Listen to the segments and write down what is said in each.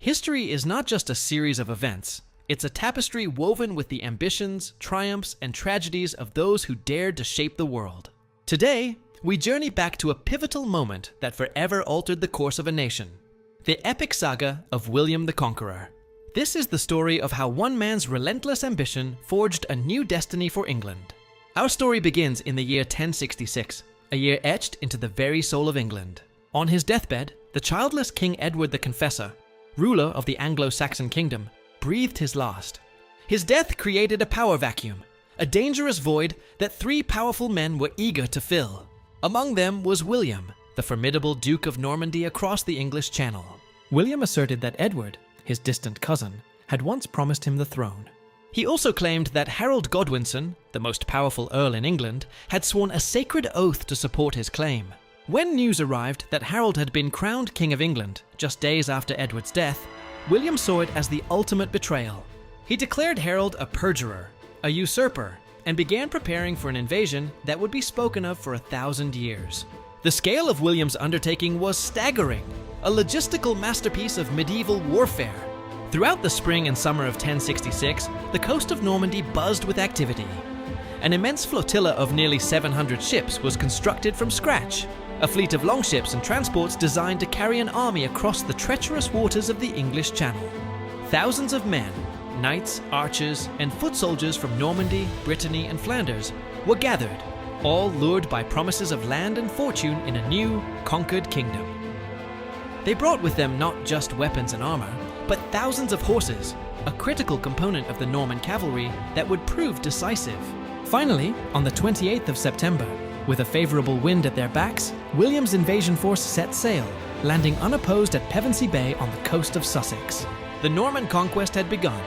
History is not just a series of events. It's a tapestry woven with the ambitions, triumphs, and tragedies of those who dared to shape the world. Today, we journey back to a pivotal moment that forever altered the course of a nation. The epic saga of William the Conqueror. This is the story of how one man's relentless ambition forged a new destiny for England. Our story begins in the year 1066, a year etched into the very soul of England. On his deathbed, the childless King Edward the Confessor, ruler of the Anglo-Saxon kingdom, breathed his last. His death created a power vacuum, a dangerous void that three powerful men were eager to fill. Among them was William, the formidable Duke of Normandy across the English Channel. William asserted that Edward, his distant cousin, had once promised him the throne. He also claimed that Harold Godwinson, the most powerful earl in England, had sworn a sacred oath to support his claim. When news arrived that Harold had been crowned King of England just days after Edward's death, William saw it as the ultimate betrayal. He declared Harold a perjurer, a usurper, and began preparing for an invasion that would be spoken of for 1,000 years. The scale of William's undertaking was staggering, a logistical masterpiece of medieval warfare. Throughout the spring and summer of 1066, the coast of Normandy buzzed with activity. An immense flotilla of nearly 700 ships was constructed from scratch, a fleet of longships and transports designed to carry an army across the treacherous waters of the English Channel. Thousands of men, knights, archers, and foot soldiers from Normandy, Brittany, and Flanders were gathered, all lured by promises of land and fortune in a new, conquered kingdom. They brought with them not just weapons and armor, but thousands of horses, a critical component of the Norman cavalry that would prove decisive. Finally, on the 28th of September, with a favorable wind at their backs, William's invasion force set sail, landing unopposed at Pevensey Bay on the coast of Sussex. The Norman conquest had begun.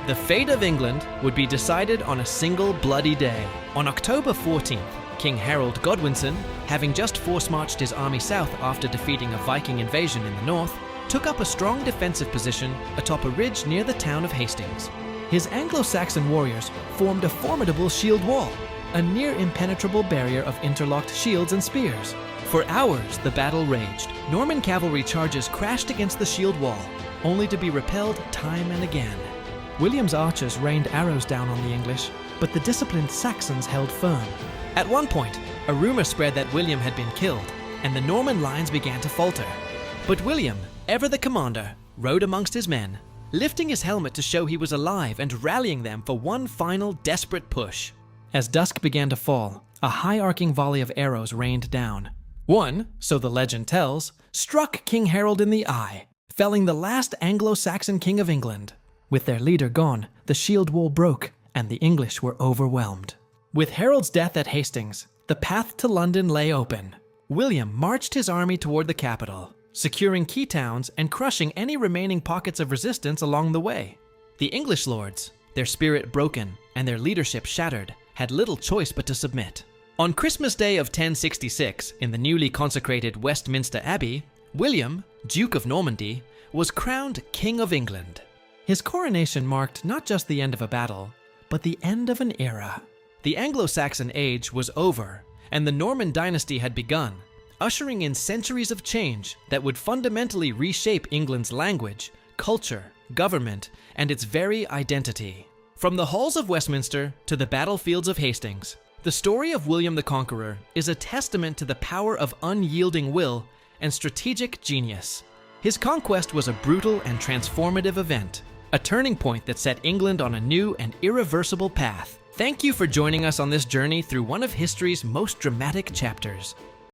The fate of England would be decided on a single bloody day. On October 14th, King Harold Godwinson, having just force-marched his army south after defeating a Viking invasion in the north, took up a strong defensive position atop a ridge near the town of Hastings. His Anglo-Saxon warriors formed a formidable shield wall, a near-impenetrable barrier of interlocked shields and spears. For hours, the battle raged. Norman cavalry charges crashed against the shield wall, only to be repelled time and again. William's archers rained arrows down on the English, but the disciplined Saxons held firm. At one point, a rumor spread that William had been killed, and the Norman lines began to falter. But William, ever the commander, rode amongst his men, lifting his helmet to show he was alive and rallying them for one final desperate push. As dusk began to fall, a high-arcing volley of arrows rained down. One, so the legend tells, struck King Harold in the eye, felling the last Anglo-Saxon king of England. With their leader gone, the shield wall broke, and the English were overwhelmed. With Harold's death at Hastings, the path to London lay open. William marched his army toward the capital, securing key towns and crushing any remaining pockets of resistance along the way. The English lords, their spirit broken and their leadership shattered, had little choice but to submit. On Christmas Day of 1066, in the newly consecrated Westminster Abbey, William, Duke of Normandy, was crowned King of England. His coronation marked not just the end of a battle, but the end of an era. The Anglo-Saxon age was over, and the Norman dynasty had begun, ushering in centuries of change that would fundamentally reshape England's language, culture, government, and its very identity. From the halls of Westminster to the battlefields of Hastings, the story of William the Conqueror is a testament to the power of unyielding will and strategic genius. His conquest was a brutal and transformative event, a turning point that set England on a new and irreversible path. Thank you for joining us on this journey through one of history's most dramatic chapters.